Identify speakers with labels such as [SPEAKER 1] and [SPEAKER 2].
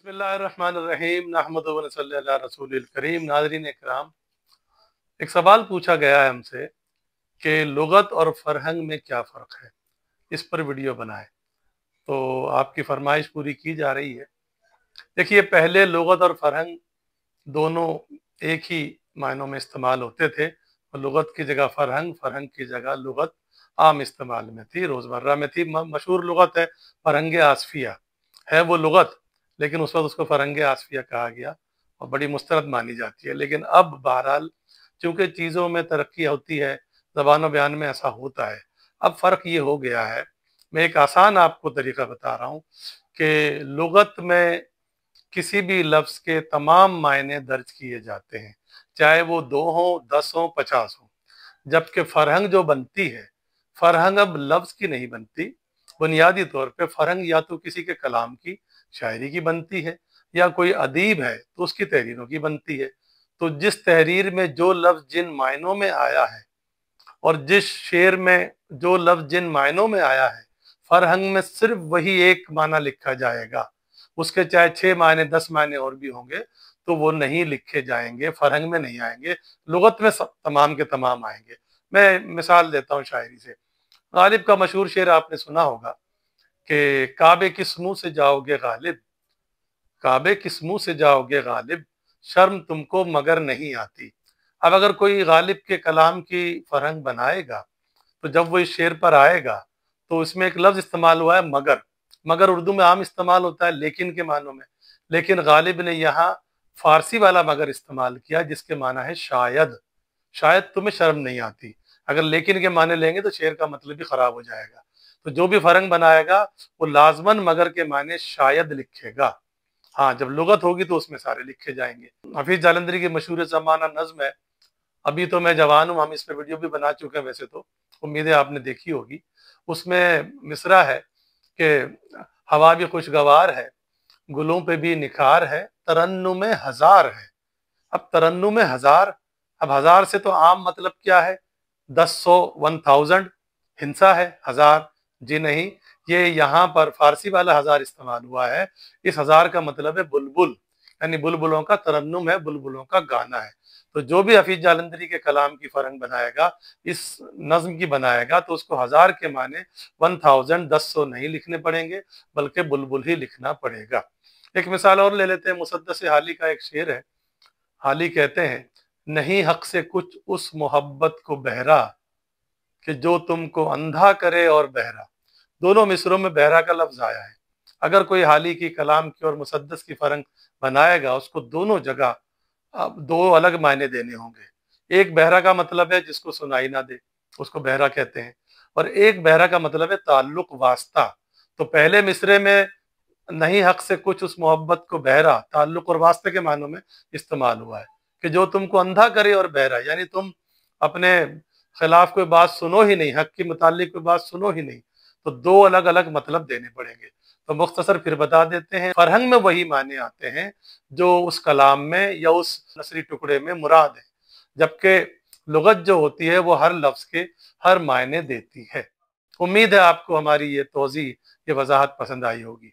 [SPEAKER 1] बिस्मिल्लाहिर्रहमानिर्रहीम नहमदु व नसल्ली अला रसूलिल करीम। नाज़रीन इकराम, एक सवाल पूछा गया है हमसे कि लुगत और फ़रहंग में क्या फ़र्क है, इस पर वीडियो बनाएं। तो आपकी फरमाइश पूरी की जा रही है। देखिए, पहले लुगत और फ़रहंग दोनों एक ही मायनों में इस्तेमाल होते थे और लुगत की जगह फ़रहंग, फ़रहंग की जगह लुगत आम इस्तेमाल में थी, रोज़मर्रा में थी। मशहूर लुगत है फ़रहंग आसफ़िया, है वो लुगत, लेकिन उस वक्त उसको फ़रहंग आसफ़िया कहा गया और बड़ी मुस्तरद मानी जाती है। लेकिन अब बहरहाल चूँकि चीज़ों में तरक्की होती है, ज़बान व बयान में ऐसा होता है, अब फ़र्क ये हो गया है। मैं एक आसान आपको तरीका बता रहा हूँ कि लुगत में किसी भी लफ्ज़ के तमाम मायने दर्ज किए जाते हैं, चाहे वो 2 हों, 10 हों, 50 हों। जबकि फ़रहंग जो बनती है, फ़रहंग अब लफ्ज़ की नहीं बनती। बुनियादी तौर पे फ़रहंग या तो किसी के कलाम की, शायरी की बनती है, या कोई अदीब है तो उसकी तहरीरों की बनती है। तो जिस तहरीर में जो लफ्ज़ जिन मायनों में आया है और जिस शेर में जो लफ्ज़ जिन मायनों में आया है, फ़रहंग में सिर्फ वही एक माना लिखा जाएगा। उसके चाहे 6 मायने 10 मायने और भी होंगे तो वो नहीं लिखे जाएंगे, फ़रहंग में नहीं आएंगे, लुगत में सब तमाम के तमाम आएंगे। मैं मिसाल देता हूँ शायरी से। गालिब का मशहूर शेर आपने सुना होगा कि काबे किस मुंह से जाओगे गालिब, काबे किस मुंह से जाओगे गालिब, शर्म तुमको मगर नहीं आती। अब अगर कोई गालिब के कलाम की फ़रहंग बनाएगा तो जब वो इस शेर पर आएगा तो इसमें एक लफ्ज़ इस्तेमाल हुआ है मगर। मगर उर्दू में आम इस्तेमाल होता है लेकिन के मानों में, लेकिन गालिब ने यहाँ फारसी वाला मगर इस्तेमाल किया जिसके माना है शायद। शायद तुम्हें शर्म नहीं आती। अगर लेकिन के माने लेंगे तो शेर का मतलब भी खराब हो जाएगा। तो जो भी फ़रहंग बनाएगा वो लाजमन मगर के माने शायद लिखेगा। हाँ, जब लुगत होगी तो उसमें सारे लिखे जाएंगे। हफीज जालंधरी की मशहूर ज़माना नज़्म है, अभी तो मैं जवान हूँ, हम इस पे वीडियो भी बना चुके हैं, वैसे तो उम्मीद है आपने देखी होगी। उसमें मिसरा है कि हवा भी खुशगवार है, गुलों पे भी निखार है, तरन्नुम हजार है। अब तरन्नुम हजार, अब हजार से तो आम मतलब क्या है, 10, 100, 1000 हिंसा है हजार। जी नहीं, ये यहाँ पर फारसी वाला हजार इस्तेमाल हुआ है। इस हजार का मतलब है बुलबुल, यानी बुलबुलों का तरन्नुम है, बुलबुलों का गाना है। तो जो भी हफीज जालंधरी के कलाम की फ़रहंग बनाएगा, इस नज्म की बनाएगा, तो उसको हजार के माने 1000, 10 नहीं लिखने पड़ेंगे, बल्कि बुलबुल ही लिखना पड़ेगा। एक मिसाल और ले लेते हैं। मुसद्दस हाली का एक शेर है। हाली कहते हैं, नहीं हक से कुछ उस मोहब्बत को बहरा कि जो तुमको अंधा करे और बहरा। दोनों मिसरों में बहरा का लफ्ज आया है। अगर कोई हाली की कलाम की और मुसद्दस की फ़रहंग बनाएगा, उसको दोनों जगह अब 2 अलग मायने देने होंगे। एक बहरा का मतलब है जिसको सुनाई ना दे, उसको बहरा कहते हैं, और एक बहरा का मतलब है ताल्लुक, वास्ता। तो पहले मिसरे में नहीं हक से कुछ उस मोहब्बत को बहरा ताल्लुक और वास्ते के मानों में इस्तेमाल हुआ है कि जो तुमको अंधा करे और बहरा, यानी तुम अपने खिलाफ कोई बात सुनो ही नहीं, हक के मुतालिक कोई बात सुनो ही नहीं। तो 2 अलग अलग मतलब देने पड़ेंगे। तो मुख्तसर फिर बता देते हैं, फ़रहंग में वही माने आते हैं जो उस कलाम में या उस नसरी टुकड़े में मुराद है, जबकि लुगत जो होती है वो हर लफ्ज़ के हर मायने देती है। उम्मीद है आपको हमारी ये तोज़ी, ये वजाहत पसंद आई होगी।